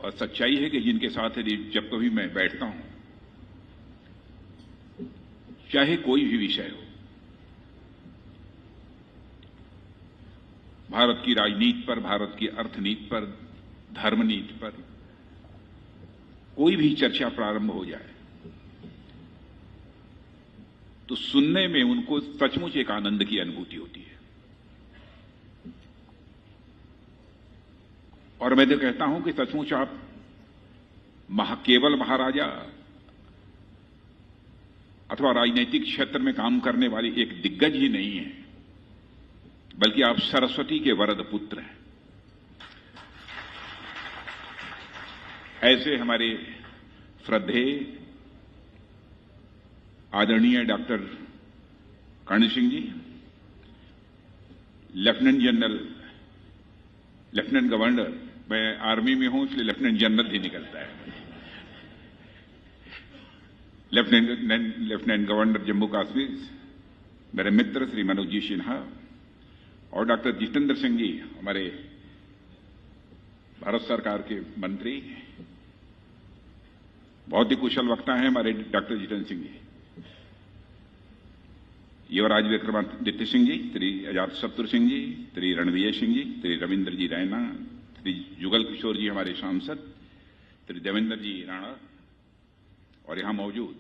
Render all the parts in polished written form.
और सच्चाई है कि जिनके साथ यदि जब कभी मैं बैठता हूं, चाहे कोई भी विषय हो, भारत की राजनीति पर, भारत की अर्थनीति पर, धर्मनीति पर कोई भी चर्चा प्रारंभ हो जाए तो सुनने में उनको सचमुच एक आनंद की अनुभूति होती है। और मैं तो कहता हूं कि सचमुच आप केवल महाराजा अथवा राजनीतिक क्षेत्र में काम करने वाली एक दिग्गज ही नहीं है, बल्कि आप सरस्वती के वरद पुत्र हैं। ऐसे हमारे श्रद्धेय आदरणीय डॉक्टर कर्ण सिंह जी, लेफ्टिनेंट गवर्नर, मैं आर्मी में हूं इसलिए लेफ्टिनेंट जनरल ही निकलता है, लेफ्टिनेंट गवर्नर जम्मू कश्मीर मेरे मित्र श्री मनोज जी सिन्हा और डॉक्टर जितेंद्र सिंह जी, हमारे भारत सरकार के मंत्री, बहुत ही कुशल वक्ता हैं हमारे डॉक्टर जितेंद्र सिंह जी, युवराज विक्रमादित्य सिंह जी, श्री अजातशत्रु सिंह जी, श्री रणवीर सिंह जी, श्री रविंद्र जी रैना, श्री जुगल किशोर जी हमारे सांसद, श्री देवेंद्र जी राणा और यहां मौजूद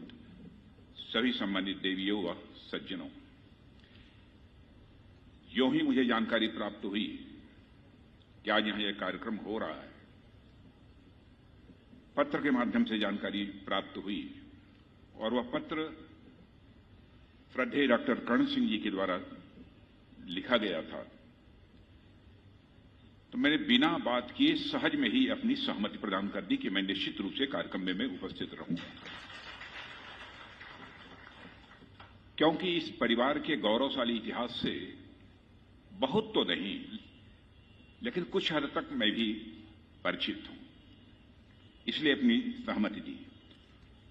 सभी सम्मानित देवियों व सज्जनों। यूं ही मुझे जानकारी प्राप्त हुई कि आज यहां यह कार्यक्रम हो रहा है, पत्र के माध्यम से जानकारी प्राप्त हुई और वह पत्र श्रद्धेय डॉक्टर कर्ण सिंह जी के द्वारा लिखा गया था, तो मैंने बिना बात किए सहज में ही अपनी सहमति प्रदान कर दी कि मैं निश्चित रूप से कार्यक्रम में मैं उपस्थित रहूंगा, क्योंकि इस परिवार के गौरवशाली इतिहास से बहुत तो नहीं लेकिन कुछ हद तक मैं भी परिचित हूं, इसलिए अपनी सहमति दी।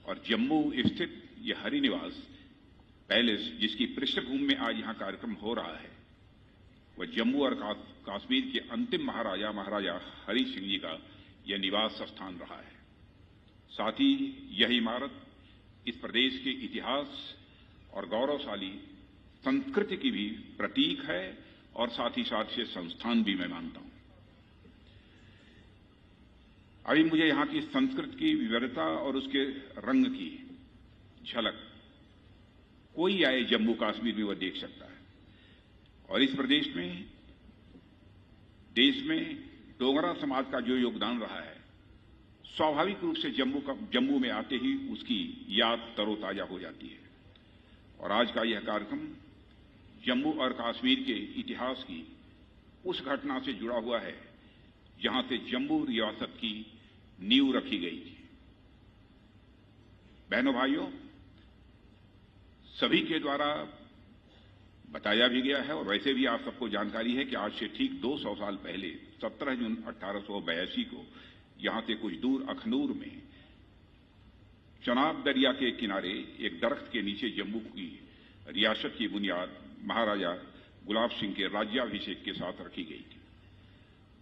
और जम्मू स्थित यह हरिनिवास पैलेस, जिसकी पृष्ठभूमि में आज यहां कार्यक्रम हो रहा है, वह जम्मू और कश्मीर के अंतिम महाराजा हरि सिंह जी का यह निवास स्थान रहा है। साथ ही यह इमारत इस प्रदेश के इतिहास और गौरवशाली संस्कृति की भी प्रतीक है और साथ ही साथ से संस्थान भी मैं मानता हूं। अभी मुझे यहां की संस्कृति की विविधता और उसके रंग की झलक कोई आए जम्मू कश्मीर में वह देख सकता है। और इस प्रदेश में, देश में डोगरा समाज का जो योगदान रहा है, स्वाभाविक रूप से जम्मू में आते ही उसकी याद तरोताजा हो जाती है। और आज का यह कार्यक्रम जम्मू और कश्मीर के इतिहास की उस घटना से जुड़ा हुआ है जहां से जम्मू रियासत की नींव रखी गई थी। बहनों भाइयों, सभी के द्वारा बताया भी गया है और वैसे भी आप सबको जानकारी है कि आज से ठीक 200 साल पहले 17 जून 1882 को यहां से कुछ दूर अखनूर में चनाब दरिया के किनारे एक दरख्त के नीचे जम्मू की रियासत की बुनियाद महाराजा गुलाब सिंह के राज्याभिषेक के साथ रखी गई थी।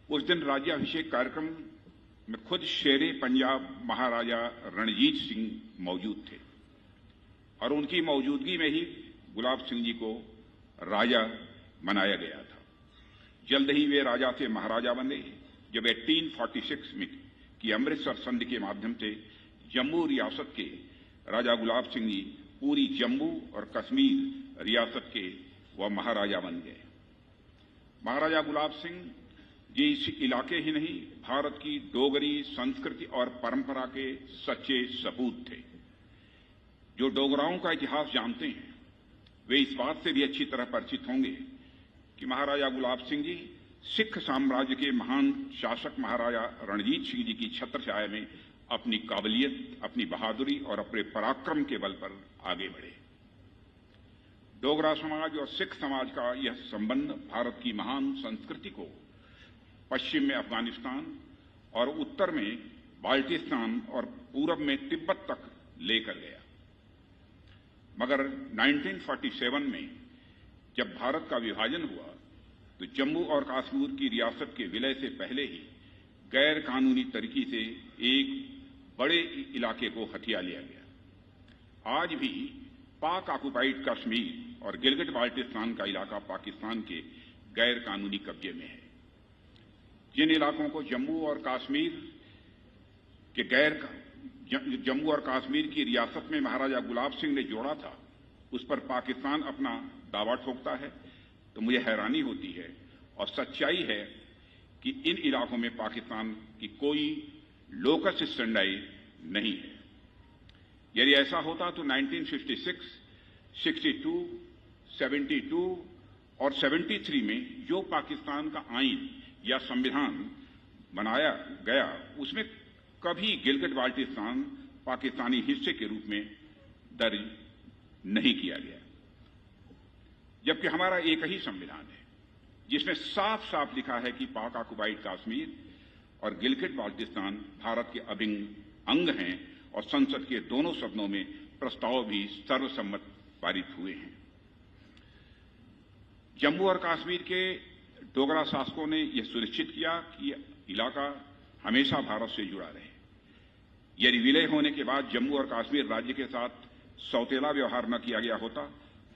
उस दिन राज्याभिषेक कार्यक्रम में खुद शेरे पंजाब महाराजा रणजीत सिंह मौजूद थे और उनकी मौजूदगी में ही गुलाब सिंह जी को राजा बनाया गया था। जल्द ही वे राजा से महाराजा बने जब 1846 में की अमृतसर संधि के माध्यम से जम्मू रियासत के राजा गुलाब सिंह जी पूरी जम्मू और कश्मीर रियासत के वह महाराजा बन गए। महाराजा गुलाब सिंह जी इस इलाके ही नहीं, भारत की डोगरी संस्कृति और परंपरा के सच्चे सपूत थे। जो डोगराओं का इतिहास जानते हैं वे इस बात से भी अच्छी तरह परिचित होंगे कि महाराजा गुलाब सिंह जी सिख साम्राज्य के महान शासक महाराजा रणजीत सिंह जी की छत्रछाया में अपनी काबिलियत, अपनी बहादुरी और अपने पराक्रम के बल पर आगे बढ़े। डोगरा समाज और सिख समाज का यह संबंध भारत की महान संस्कृति को पश्चिम में अफगानिस्तान और उत्तर में बाल्टिस्तान और पूरब में तिब्बत तक लेकर गया। मगर 1947 में जब भारत का विभाजन हुआ तो जम्मू और कश्मीर की रियासत के विलय से पहले ही गैर कानूनी तरीके से एक बड़े इलाके को हथिया लिया गया। आज भी पाक ऑक्युपाइड कश्मीर और गिलगिट बाल्टिस्तान का इलाका पाकिस्तान के गैर कानूनी कब्जे में है। जिन इलाकों को जम्मू और कश्मीर की रियासत में महाराजा गुलाब सिंह ने जोड़ा था, उस पर पाकिस्तान अपना दावा ठोकता है, तो मुझे हैरानी होती है। और सच्चाई है कि इन इलाकों में पाकिस्तान की कोई लोकस स्टैंडाई नहीं है। यदि ऐसा होता तो 1956, 62, 72 और 73 में जो पाकिस्तान का आईन या संविधान बनाया गया, उसमें कभी गिलगिट बाल्टिस्तान पाकिस्तानी हिस्से के रूप में दर्ज नहीं किया गया। जबकि हमारा एक ही संविधान है जिसमें साफ साफ लिखा है कि पाक ऑक्युपाइड कश्मीर और गिलगिट बाल्टिस्तान भारत के अभिन्न अंग हैं और संसद के दोनों सदनों में प्रस्ताव भी सर्वसम्मत पारित हुए हैं। जम्मू और कश्मीर के डोगरा शासकों ने यह सुनिश्चित किया कि इलाका हमेशा भारत से जुड़ा रहे। यदि विलय होने के बाद जम्मू और कश्मीर राज्य के साथ सौतेला व्यवहार न किया गया होता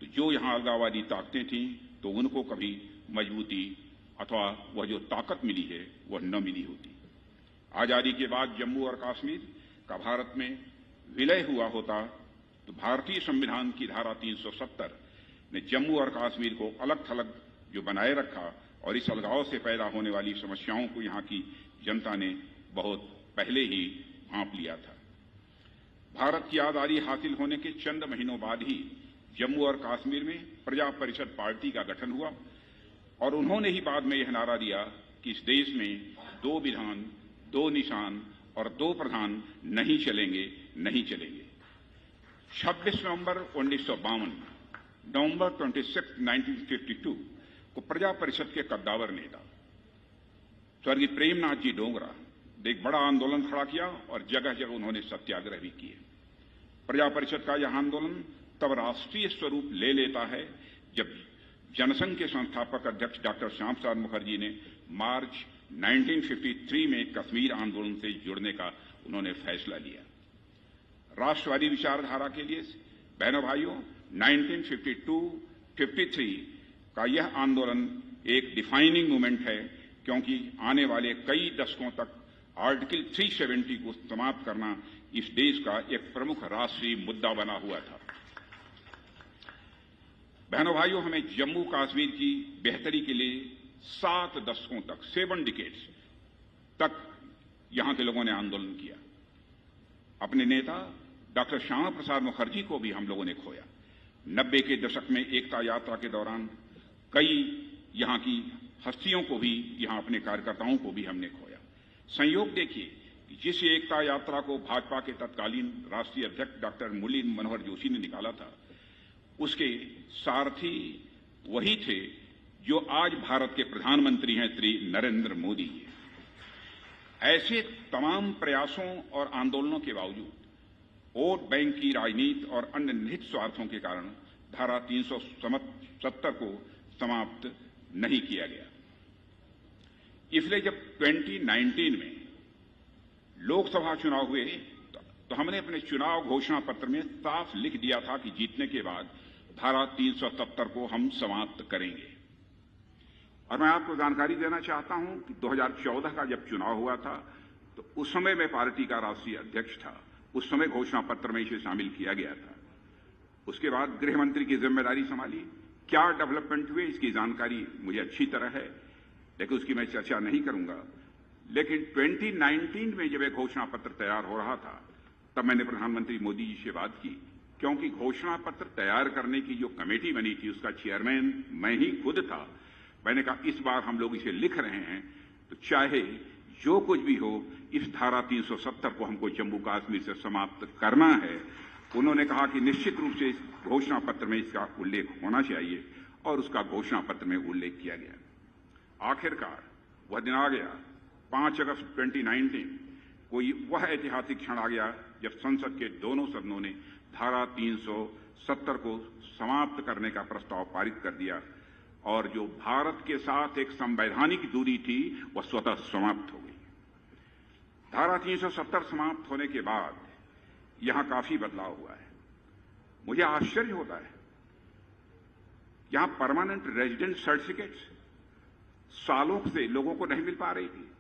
तो जो यहां अलगाववादी ताकतें थीं तो उनको कभी मजबूती अथवा वह जो ताकत मिली है वह न मिली होती। आजादी के बाद जम्मू और कश्मीर का भारत में विलय हुआ होता तो भारतीय संविधान की धारा 370 ने जम्मू और कश्मीर को अलग थलग जो बनाए रखा और इस अलगाव से पैदा होने वाली समस्याओं को यहां की जनता ने बहुत पहले ही भांप लिया था। भारत की आजादी हासिल होने के चंद महीनों बाद ही जम्मू और कश्मीर में प्रजा परिषद पार्टी का गठन हुआ और उन्होंने ही बाद में यह नारा दिया कि इस देश में 2 विधान, 2 निशान और 2 प्रधान नहीं चलेंगे, नहीं चलेंगे। 26 नवंबर 1952, नवंबर 26, 1952 को प्रजा परिषद के कद्दावर नेता स्वर्गीय प्रेमनाथ जी डोगरा ने एक बड़ा आंदोलन खड़ा किया और जगह जगह उन्होंने सत्याग्रह भी किए। प्रजा परिषद का यह आंदोलन तब राष्ट्रीय स्वरूप ले लेता है जब जनसंघ के संस्थापक अध्यक्ष डॉक्टर श्याम प्रसाद मुखर्जी ने मार्च 1953 में कश्मीर आंदोलन से जुड़ने का उन्होंने फैसला लिया। राष्ट्रवादी विचारधारा के लिए बहनों भाइयों 1952-53 का यह आंदोलन एक डिफाइनिंग मूवमेंट है, क्योंकि आने वाले कई दशकों तक आर्टिकल 370 को समाप्त करना इस देश का एक प्रमुख राष्ट्रीय मुद्दा बना हुआ था। बहनों भाइयों, हमें जम्मू कश्मीर की बेहतरी के लिए 7 दशकों तक 7 डिकेड्स तक यहां के लोगों ने आंदोलन किया। अपने नेता डॉक्टर श्यामा प्रसाद मुखर्जी को भी हम लोगों ने खोया। 90 के दशक में एकता यात्रा के दौरान कई यहां की हस्तियों को भी, यहां अपने कार्यकर्ताओं को भी हमने खोया। संयोग देखिए कि जिस एकता यात्रा को भाजपा के तत्कालीन राष्ट्रीय अध्यक्ष डॉक्टर मुरली मनोहर जोशी ने निकाला था, उसके सारथी वही थे जो आज भारत के प्रधानमंत्री हैं श्री नरेंद्र मोदी। ऐसे तमाम प्रयासों और आंदोलनों के बावजूद वोट बैंक की राजनीति और अन्य निहित स्वार्थों के कारण धारा 370 को समाप्त नहीं किया गया। इसलिए जब 2019 में लोकसभा चुनाव हुए तो हमने अपने चुनाव घोषणा पत्र में साफ लिख दिया था कि जीतने के बाद धारा 370 को हम समाप्त करेंगे। और मैं आपको जानकारी देना चाहता हूं कि 2014 का जब चुनाव हुआ था तो उस समय मैं पार्टी का राष्ट्रीय अध्यक्ष था। उस समय घोषणा पत्र में इसे शामिल किया गया था। उसके बाद गृह मंत्री की जिम्मेदारी संभाली। क्या डेवलपमेंट हुए इसकी जानकारी मुझे अच्छी तरह है, लेकिन उसकी मैं चर्चा नहीं करूंगा। लेकिन 2019 में जब यह घोषणा पत्र तैयार हो रहा था तब मैंने प्रधानमंत्री मोदी जी से बात की, क्योंकि घोषणा पत्र तैयार करने की जो कमेटी बनी थी उसका चेयरमैन मैं ही खुद था। मैंने कहा इस बार हम लोग इसे लिख रहे हैं तो चाहे जो कुछ भी हो इस धारा 370 को हमको जम्मू कश्मीर से समाप्त करना है। उन्होंने कहा कि निश्चित रूप से इस घोषणा पत्र में इसका उल्लेख होना चाहिए और उसका घोषणा पत्र में उल्लेख किया गया। आखिरकार वह दिन आ गया, 5 अगस्त 2019 कोई वह ऐतिहासिक क्षण आ गया जब संसद के दोनों सदनों ने धारा 370 को समाप्त करने का प्रस्ताव पारित कर दिया और जो भारत के साथ एक संवैधानिक दूरी थी वह स्वतः समाप्त हो गई। धारा 370 समाप्त होने के बाद यहां काफी बदलाव हुआ है। मुझे आश्चर्य होता है, यहां परमानेंट रेजिडेंट सर्टिफिकेट्स सालों से लोगों को नहीं मिल पा रही थी।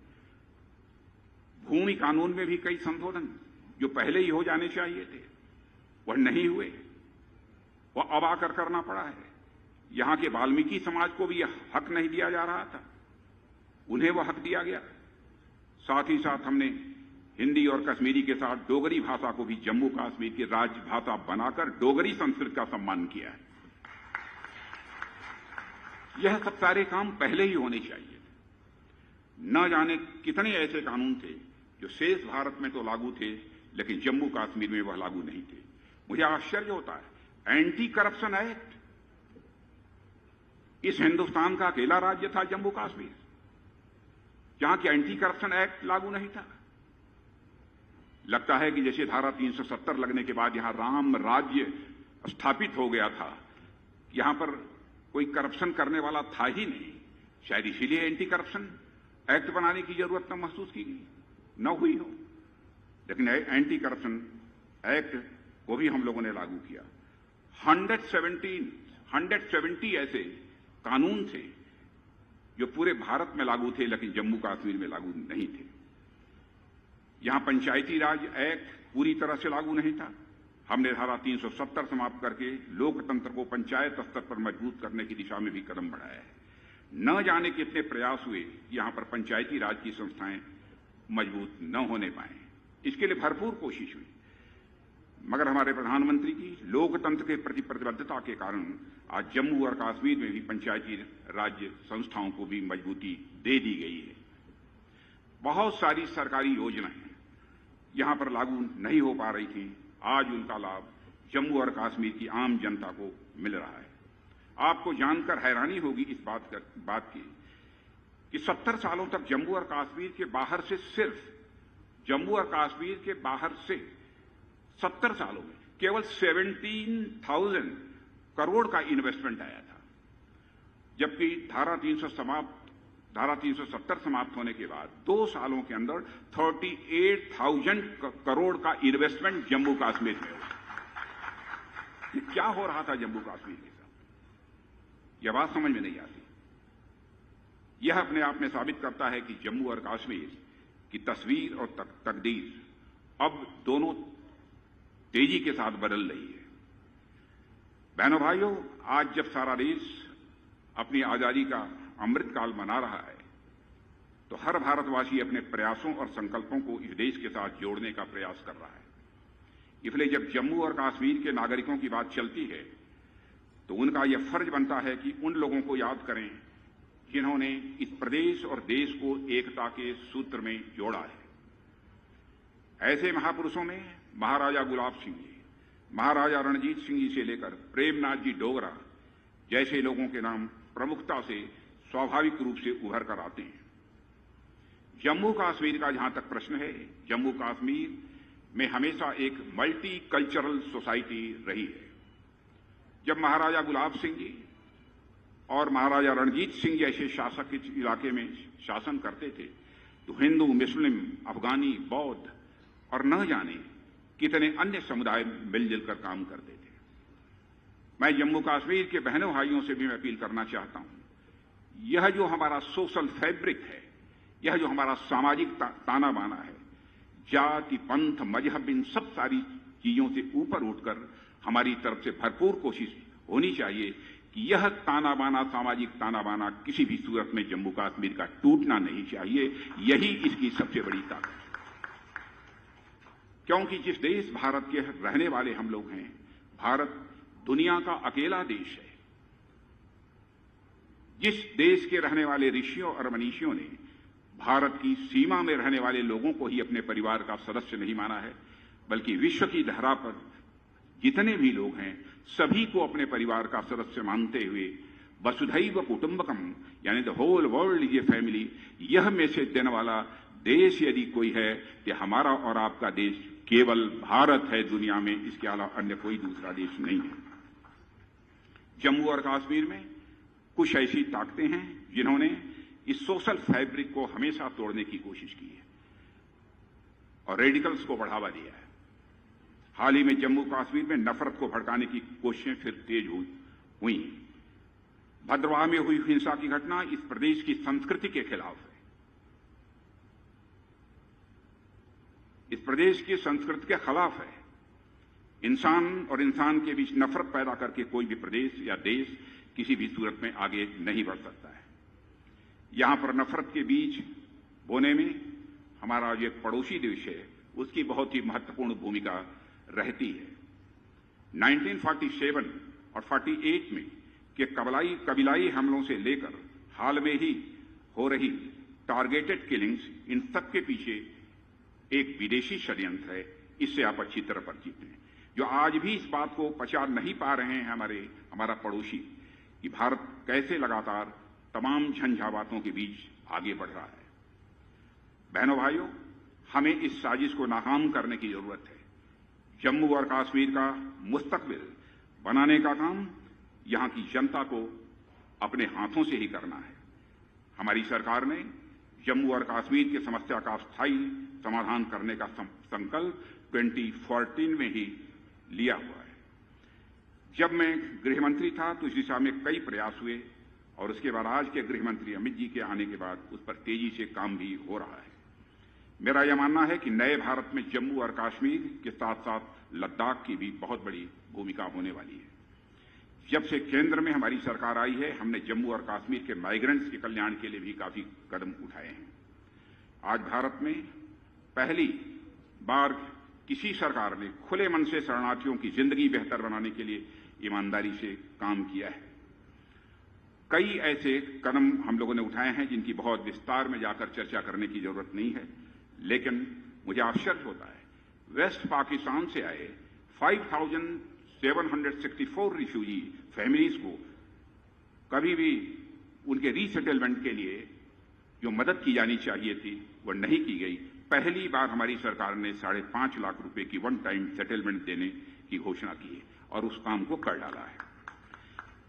भूमि कानून में भी कई संशोधन जो पहले ही हो जाने चाहिए थे वह नहीं हुए, वह अब आकर करना पड़ा है। यहां के वाल्मीकि समाज को भी यह हक नहीं दिया जा रहा था, उन्हें वह हक दिया गया। साथ ही साथ हमने हिंदी और कश्मीरी के साथ डोगरी भाषा को भी जम्मू कश्मीर की राजभाषा बनाकर डोगरी संस्कृत का सम्मान किया है। यह सब सारे काम पहले ही होने चाहिए थे। न जाने कितने ऐसे कानून थे जो शेष भारत में तो लागू थे लेकिन जम्मू कश्मीर में वह लागू नहीं थे। मुझे आश्चर्य होता है, एंटी करप्शन एक्ट इस हिंदुस्तान का अकेला राज्य था जम्मू कश्मीर जहां कि एंटी करप्शन एक्ट लागू नहीं था। लगता है कि जैसे धारा 370 लगने के बाद यहां राम राज्य स्थापित हो गया था, यहां पर कोई करप्शन करने वाला था ही नहीं। शायद इसीलिए एंटी करप्शन एक्ट बनाने की जरूरत न महसूस की गई, न हुई हो। लेकिन एंटी करप्शन एक्ट को भी हम लोगों ने लागू किया। 170 ऐसे कानून थे जो पूरे भारत में लागू थे लेकिन जम्मू कश्मीर में लागू नहीं थे। यहां पंचायती राज एक्ट पूरी तरह से लागू नहीं था। हमने धारा 370 समाप्त करके लोकतंत्र को पंचायत स्तर पर मजबूत करने की दिशा में भी कदम बढ़ाया है। न जाने कितने प्रयास हुए कि यहां पर पंचायती राज की संस्थाएं मजबूत न होने पाए, इसके लिए भरपूर कोशिश हुई, मगर हमारे प्रधानमंत्री की लोकतंत्र के प्रति प्रतिबद्धता के कारण आज जम्मू और कश्मीर में भी पंचायती राज्य संस्थाओं को भी मजबूती दे दी गई है। बहुत सारी सरकारी योजनाएं यहां पर लागू नहीं हो पा रही थी, आज उनका लाभ जम्मू और कश्मीर की आम जनता को मिल रहा है। आपको जानकर हैरानी होगी इस बात की कि 70 सालों तक जम्मू और कश्मीर के बाहर से, सिर्फ जम्मू और कश्मीर के बाहर से 70 सालों में केवल 17,000 करोड़ का इन्वेस्टमेंट आया था, जबकि धारा 370 समाप्त होने के बाद 2 सालों के अंदर 38,000 करोड़ का इन्वेस्टमेंट जम्मू कश्मीर में हुआ। क्या हो रहा था जम्मू कश्मीर के साथ, यह बात समझ में नहीं आती। यह अपने आप में साबित करता है कि जम्मू और कश्मीर की तस्वीर और तकदीर अब दोनों तेजी के साथ बदल रही है। बहनों भाइयों, आज जब सारा देश अपनी आजादी का अमृतकाल मना रहा है तो हर भारतवासी अपने प्रयासों और संकल्पों को इस देश के साथ जोड़ने का प्रयास कर रहा है। इसलिए जब जम्मू और कश्मीर के नागरिकों की बात चलती है तो उनका यह फर्ज बनता है कि उन लोगों को याद करें जिन्होंने इस प्रदेश और देश को एकता के सूत्र में जोड़ा है। ऐसे महापुरुषों में महाराजा गुलाब सिंह जी, महाराजा रणजीत सिंह जी से लेकर प्रेमनाथ जी डोगरा जैसे लोगों के नाम प्रमुखता से स्वाभाविक रूप से उभर कर आते हैं। जम्मू कश्मीर का जहां तक प्रश्न है, जम्मू कश्मीर में हमेशा एक मल्टी कल्चरल सोसाइटी रही है। जब महाराजा गुलाब सिंह जी और महाराजा रणजीत सिंह जैसे शासक इस इलाके में शासन करते थे तो हिंदू, मुस्लिम, अफगानी, बौद्ध और न जाने कितने अन्य समुदाय मिलजुल कर काम करते थे। मैं जम्मू कश्मीर के बहनों भाइयों से भी मैं अपील करना चाहता हूं, यह जो हमारा सोशल फैब्रिक है, यह जो हमारा सामाजिक ताना बाना है, जाति, पंथ, मजहब, इन सब सारी चीजों से ऊपर उठकर हमारी तरफ से भरपूर कोशिश होनी चाहिए कि यह ताना बाना, सामाजिक ताना बाना किसी भी सूरत में जम्मू कश्मीर का टूटना नहीं चाहिए। यही इसकी सबसे बड़ी ताकत है, क्योंकि जिस देश भारत के रहने वाले हम लोग हैं, भारत दुनिया का अकेला देश है जिस देश के रहने वाले ऋषियों और मनीषियों ने भारत की सीमा में रहने वाले लोगों को ही अपने परिवार का सदस्य नहीं माना है, बल्कि विश्व की धरा पर जितने भी लोग हैं सभी को अपने परिवार का सदस्य मानते हुए वसुधैव कुटुंबकम यानी the whole world is a family, यह मैसेज देने वाला देश यदि कोई है कि हमारा और आपका देश केवल भारत है दुनिया में, इसके अलावा अन्य कोई दूसरा देश नहीं है। जम्मू और कश्मीर में कुछ ऐसी ताकतें हैं जिन्होंने इस सोशल फैब्रिक को हमेशा तोड़ने की कोशिश की है। और रेडिकल्स को बढ़ावा दिया है। हाल ही में जम्मू कश्मीर में नफरत को भड़काने की कोशिशें फिर तेज हुई। भद्रवाह में हुई हिंसा की घटना इस प्रदेश की संस्कृति के खिलाफ है। इस प्रदेश की संस्कृति के खिलाफ है। इंसान और इंसान के बीच नफरत पैदा करके कोई भी प्रदेश या देश किसी भी सूरत में आगे नहीं बढ़ सकता है। यहां पर नफरत के बीज बोने में हमारा जो पड़ोसी देश है उसकी बहुत ही महत्वपूर्ण भूमिका रहती है। 1947 और 48 में के कबीलाई हमलों से लेकर हाल में ही हो रही टारगेटेड किलिंग्स, इन सब के पीछे एक विदेशी षड्यंत्र है। इससे आप अच्छी तरह परिचित हैं। जो आज भी इस बात को पचा नहीं पा रहे हैं हमारा पड़ोसी, कि भारत कैसे लगातार तमाम झंझावातों के बीच आगे बढ़ रहा है। बहनों भाइयों, हमें इस साजिश को नाकाम करने की जरूरत है। जम्मू और कश्मीर का मुस्तकबिल बनाने का काम यहां की जनता को अपने हाथों से ही करना है। हमारी सरकार ने जम्मू और कश्मीर की समस्या का स्थायी समाधान करने का संकल्प 2014 में ही लिया हुआ है। जब मैं गृह मंत्री था तो इस दिशा में कई प्रयास हुए और उसके बाद आज के गृह मंत्री अमित जी के आने के बाद उस पर तेजी से काम भी हो रहा है। मेरा यह मानना है कि नए भारत में जम्मू और कश्मीर के साथ साथ लद्दाख की भी बहुत बड़ी भूमिका होने वाली है। जब से केंद्र में हमारी सरकार आई है, हमने जम्मू और कश्मीर के माइग्रेंट्स के कल्याण के लिए भी काफी कदम उठाए हैं। आज भारत में पहली बार किसी सरकार ने खुले मन से शरणार्थियों की जिंदगी बेहतर बनाने के लिए ईमानदारी से काम किया है। कई ऐसे कदम हम लोगों ने उठाए हैं जिनकी बहुत विस्तार में जाकर चर्चा करने की जरूरत नहीं है, लेकिन मुझे आश्चर्य होता है, वेस्ट पाकिस्तान से आए 5,764 रिफ्यूजी फैमिलीज को कभी भी उनके रीसेटलमेंट के लिए जो मदद की जानी चाहिए थी वो नहीं की गई। पहली बार हमारी सरकार ने 5.5 लाख रुपए की वन टाइम सेटलमेंट देने की घोषणा की है और उस काम को कर डाला है।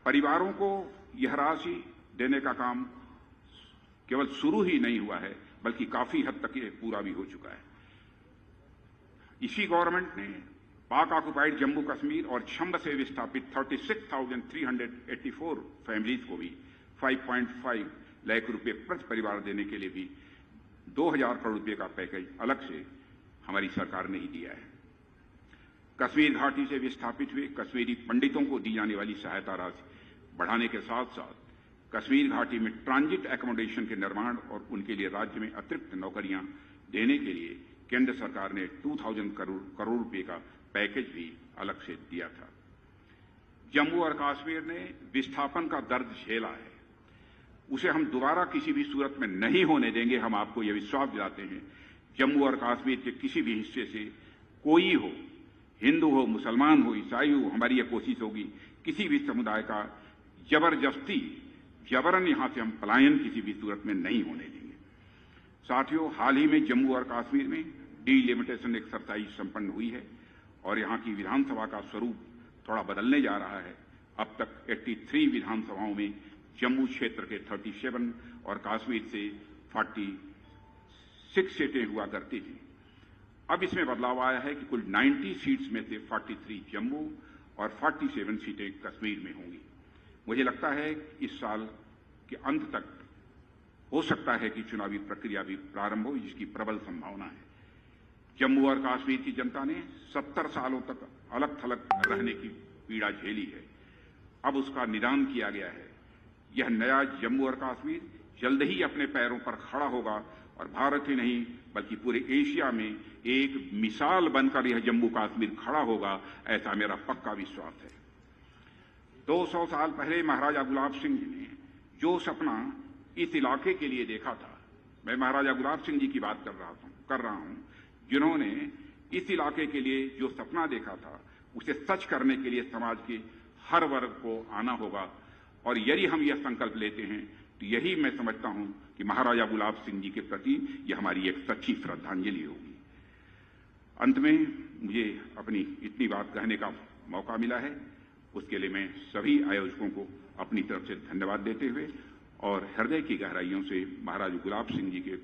परिवारों को यह राशि देने का काम केवल शुरू ही नहीं हुआ है, बल्कि काफी हद तक ये पूरा भी हो चुका है। इसी गवर्नमेंट ने पाक ऑक्युपाइड जम्मू कश्मीर और छंब से विस्थापित 36,384 फैमिलीज को भी 5.5 लाख रुपए प्रति परिवार देने के लिए भी 2,000 करोड़ रुपए का पैकेज अलग से हमारी सरकार ने ही दिया है। कश्मीर घाटी से विस्थापित हुए कश्मीरी पंडितों को दी जाने वाली सहायता राशि बढ़ाने के साथ साथ कश्मीर घाटी में ट्रांजिट एकोमोडेशन के निर्माण और उनके लिए राज्य में अतिरिक्त नौकरियां देने के लिए केंद्र सरकार ने 2,000 करोड़ रुपए का पैकेज भी अलग से दिया था। जम्मू और कश्मीर ने विस्थापन का दर्द झेला है, उसे हम दोबारा किसी भी सूरत में नहीं होने देंगे। हम आपको यह विश्वास दिलाते हैं, जम्मू और कश्मीर के किसी भी हिस्से से कोई हो, हिंदू हो, मुसलमान हो, ईसाई हो, हमारी यह कोशिश होगी किसी भी समुदाय का जबरन यहां से हम पलायन किसी भी सूरत में नहीं होने देंगे। साथियों, हाल ही में जम्मू और कश्मीर में डीलिमिटेशन एक्सरसाइज संपन्न हुई है और यहां की विधानसभा का स्वरूप थोड़ा बदलने जा रहा है। अब तक 83 विधानसभाओं में जम्मू क्षेत्र के 37 और कश्मीर से 46 सीटें हुआ करती थी। अब इसमें बदलाव आया है कि कुल 90 सीट्स में से 43 जम्मू और 47 सीटें कश्मीर में होंगी। मुझे लगता है इस साल के अंत तक हो सकता है कि चुनावी प्रक्रिया भी प्रारंभ हो, जिसकी प्रबल संभावना है। जम्मू और कश्मीर की जनता ने 70 सालों तक अलग थलग रहने की पीड़ा झेली है। अब उसका निदान किया गया है। यह नया जम्मू और कश्मीर जल्द ही अपने पैरों पर खड़ा होगा और भारत ही नहीं बल्कि पूरे एशिया में एक मिसाल बनकर यह जम्मू कश्मीर खड़ा होगा, ऐसा मेरा पक्का विश्वास है। 200 साल पहले महाराजा गुलाब सिंह जी ने जो सपना इस इलाके के लिए देखा था, मैं महाराजा गुलाब सिंह जी की बात कर रहा हूं, जिन्होंने इस इलाके के लिए जो सपना देखा था उसे सच करने के लिए समाज के हर वर्ग को आना होगा। और यदि हम यह संकल्प लेते हैं तो यही मैं समझता हूं कि महाराजा गुलाब सिंह जी के प्रति यह हमारी एक सच्ची श्रद्धांजलि होगी। अंत में मुझे अपनी इतनी बात कहने का मौका मिला है, उसके लिए मैं सभी आयोजकों को अपनी तरफ से धन्यवाद देते हुए और हृदय की गहराइयों से महाराजा गुलाब सिंह जी के